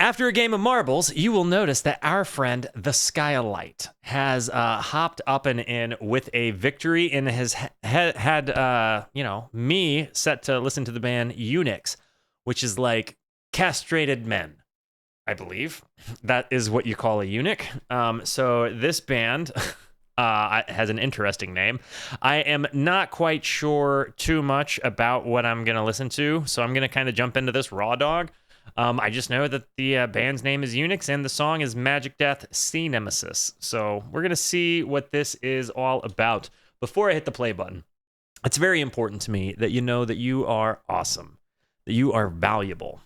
After a game of marbles, you will notice that our friend, the Skylight, has hopped up and in with a victory and has had me set to listen to the band Eunuchs, which is like castrated men, I believe. That is what you call a eunuch. So this band has an interesting name. I am not quite sure too much about what I'm going to listen to, so I'm going to kind of jump into this raw dog. I just know that the band's name is Eunuchs and the song is Magic Death, See Nemesis. So we're going to see what this is all about. Before I hit the play button, it's very important to me that you know that you are awesome, that you are valuable,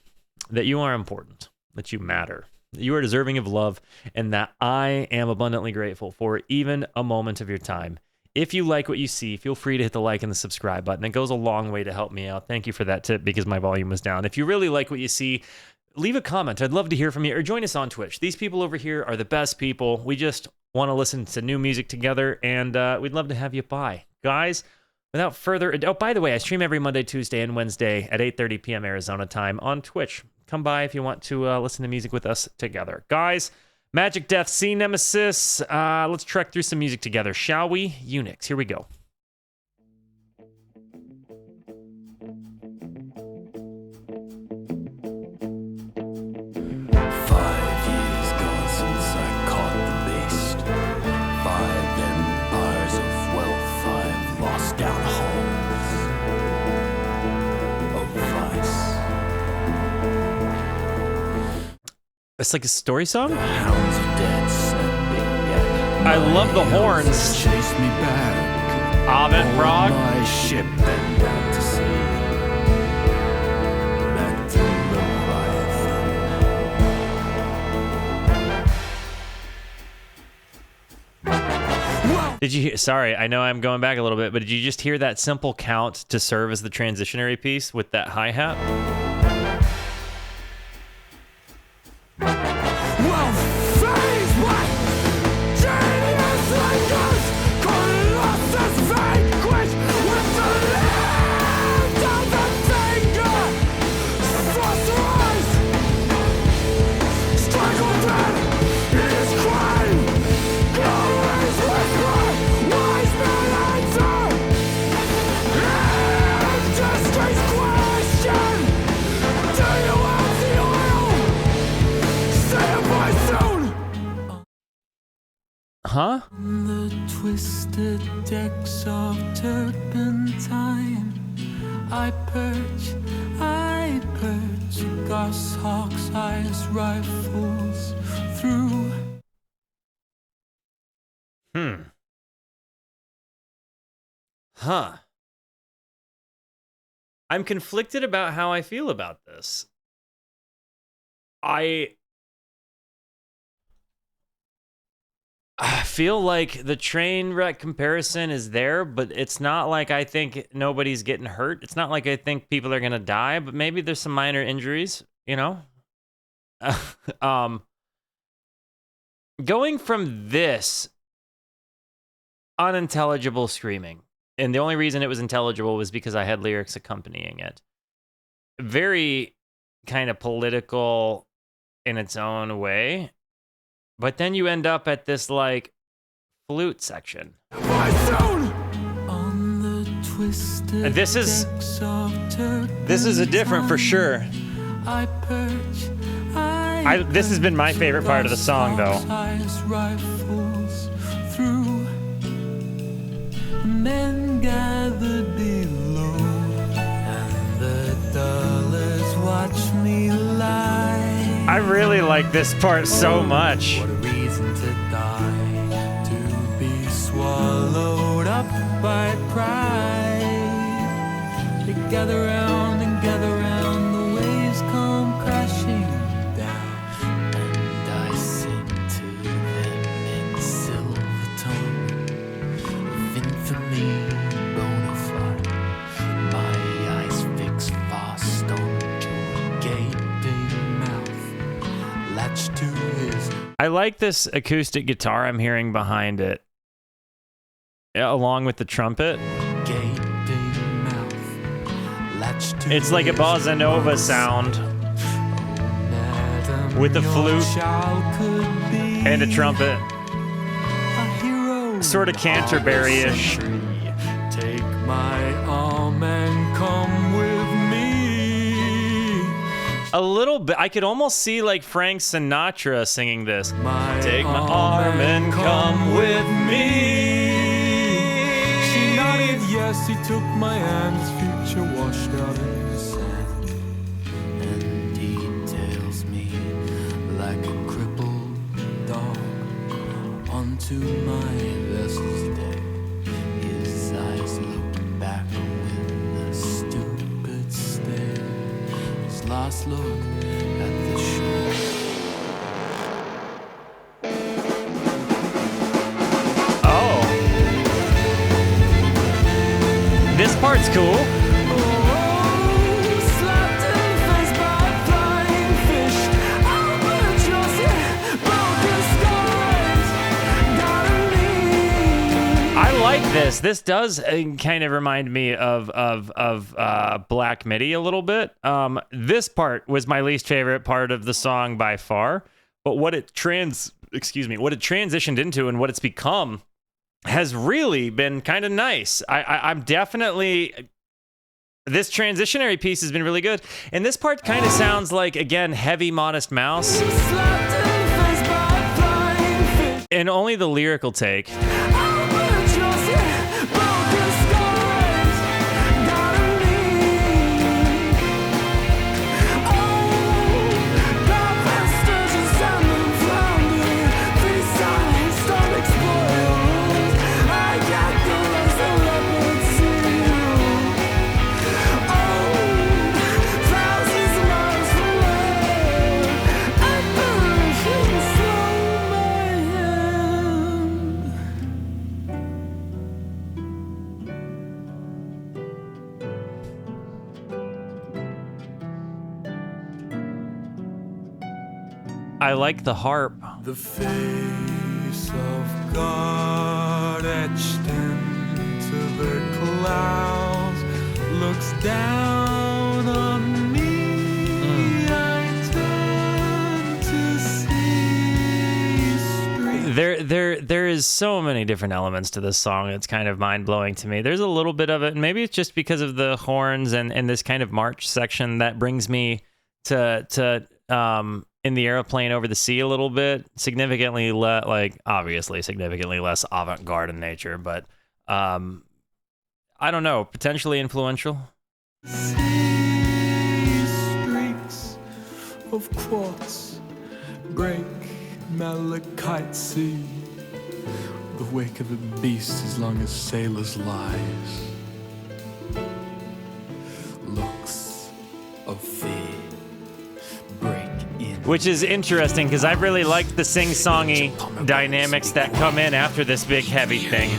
that you are important, that you matter, that you are deserving of love, and that I am abundantly grateful for even a moment of your time. If you like what you see, feel free to hit the like and the subscribe button. It goes a long way to help me out. Thank you for that tip because my volume was down. If you really like what you see, leave a comment. I'd love to hear from you, or join us on Twitch. These people over here are the best people. We just want to listen to new music together, and we'd love to have you by. Guys, without further ado, oh, by the way, I stream every Monday, Tuesday, and Wednesday at 8:30 p.m. Arizona time on Twitch. Come by if you want to listen to music with us together. Guys, Magic Death, See Nemesis. Let's trek through some music together, shall we? Eunuchs, here we go. It's like a story song? I love the horns. Chase me back. Ovid Prague. My ship and down to sea. Back to Leviathan. Did you hear, sorry, I know I'm going back a little bit, but did you just hear that simple count to serve as the transitionary piece with that hi-hat? Huh? The twisted decks of turpentine, I perch, goshawk's eyes rifles through. Huh. I'm conflicted about how I feel about this. I feel like the train wreck comparison is there, but it's not like I think nobody's getting hurt. It's not like I think people are going to die, but maybe there's some minor injuries, you know? Going from this unintelligible screaming, and the only reason it was intelligible was because I had lyrics accompanying it. Very kind of political in its own way. But then you end up at this, like, flute section. This is a different for sure. This has been my favorite part of the song, though. Men gathered below, and the dullers watch me lie. I really like this part so much. What a reason to die, to be swallowed up by pride. They gather round and gather round, the waves come crashing down, and I sing to them in silver tone of infamy bona fide. My eyes fix fast onto a gaping mouth, latched to his. I like this acoustic guitar I'm hearing behind it, along with the trumpet. It's like a bossa nova sound with a flute and a trumpet. Sort of Canterbury-ish. Take my arm and come with me. A little bit. I could almost see like Frank Sinatra singing this. Take my arm and come with me. She nodded yes, he took my hand, his future washed out in the sand. And he tails me like a crippled dog onto my vessel's deck. His eyes looked back with a stupid stare. His last look at the shore. Oh. This part's cool. I like this. This does kind of remind me of Black Midi a little bit. This part was my least favorite part of the song by far, but what it transitioned into and what it's become has really been kind of nice. I'm definitely, this transitionary piece has been really good, and this part kind of sounds like, again, heavy Modest Mouse, and only the lyrical take. I like the harp. The face of God etched into the clouds looks down on me. I turn to see streets. There is so many different elements to this song. It's kind of mind-blowing to me. There's a little bit of it, and maybe it's just because of the horns and this kind of march section that brings me to in the airplane over the sea a little bit, significantly obviously significantly less avant-garde in nature, but I don't know, potentially influential. Streaks of quartz break malachite sea, the wake of a beast as long as sailors' lives. Looks of fear break in. Which is interesting, because I really like the sing-songy dynamics that come in after this big heavy thing.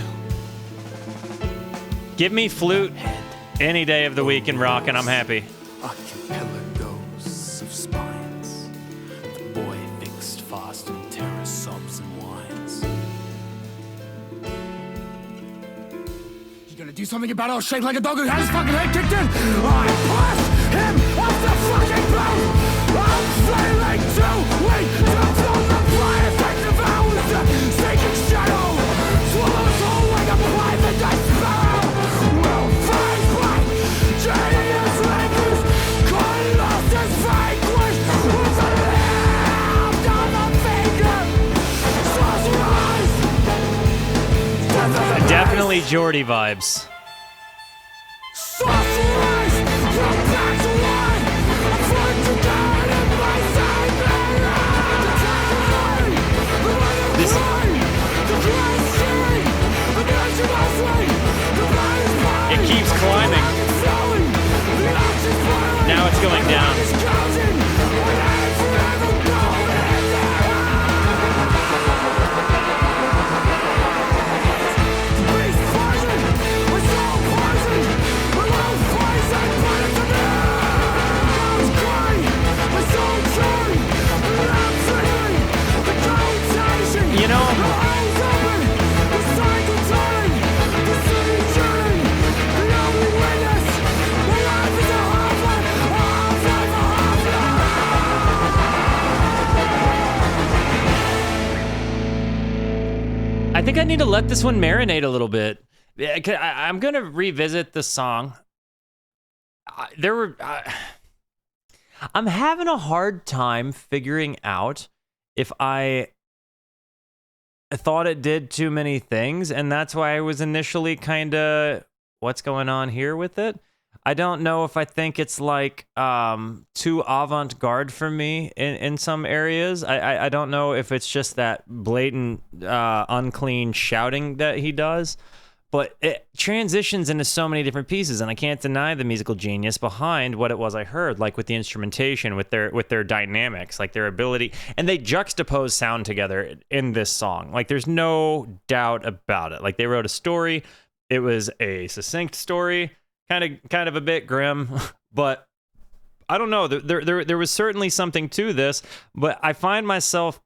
Give me flute any day of the week in rock and I'm happy. Archipelagos of spines, the boy fixed fast in terror sobs and whines. You gonna do something about it or shake like a dog who has his fucking head kicked in? I push him off the fucking boat! I'm failing to wait to from the fire that devours the stinking shadow! Swallow us all like a private despair! We'll fight back! Genius language! Colossus vanquish! Who's left on the finger? Sorcerers! Definitely Geordie vibes. Sorcerers! You're back to life! I'm trying to die in my It keeps climbing. Now it's going down. I think I need to let this one marinate a little bit. I'm going to revisit the song. I'm having a hard time figuring out if I thought it did too many things, and that's why I was initially kind of, what's going on here with it? I don't know if I think it's like too avant-garde for me in some areas. I don't know if it's just that blatant, unclean shouting that he does. But it transitions into so many different pieces, and I can't deny the musical genius behind what it was I heard, like with the instrumentation, with their dynamics, like their ability, and they juxtapose sound together in this song. Like there's no doubt about it. Like they wrote a story. It was a succinct story, kind of a bit grim, but I don't know. There was certainly something to this, but I find myself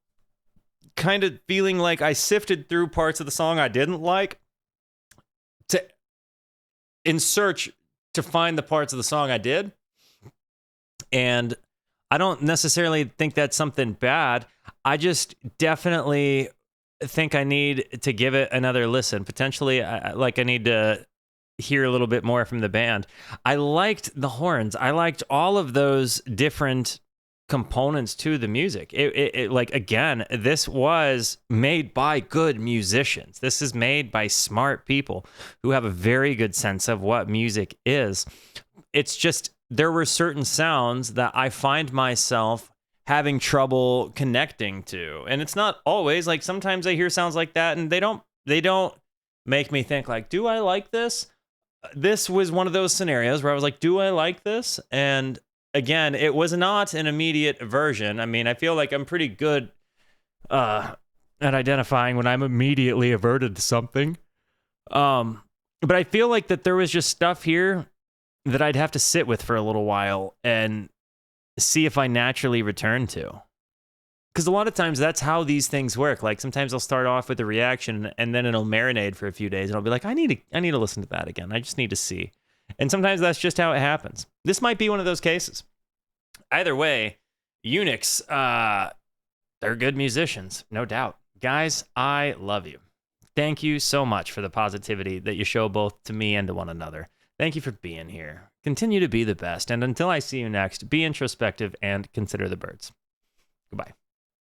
kind of feeling like I sifted through parts of the song I didn't like in search to find the parts of the song I did. And I don't necessarily think that's something bad. I just definitely think I need to give it another listen. Potentially, I need to hear a little bit more from the band. I liked the horns. I liked all of those different components to the music. It like, again, this was made by good musicians. This is made by smart people who have a very good sense of what music is. It's just there were certain sounds that I find myself having trouble connecting to, and it's not always like, sometimes I hear sounds like that and they don't make me think like, do I like this? This was one of those scenarios where I was like, do I like this? And again, it was not an immediate aversion. I mean, I feel like I'm pretty good at identifying when I'm immediately averted to something. But I feel like that there was just stuff here that I'd have to sit with for a little while and see if I naturally return to. Because a lot of times that's how these things work. Like sometimes I'll start off with a reaction and then it'll marinate for a few days and I'll be like, I need to listen to that again. I just need to see. And sometimes that's just how it happens. This might be one of those cases. Either way, Eunuchs, they're good musicians, no doubt. Guys, I love you. Thank you so much for the positivity that you show both to me and to one another. Thank you for being here. Continue to be the best. And until I see you next, be introspective and consider the birds. Goodbye.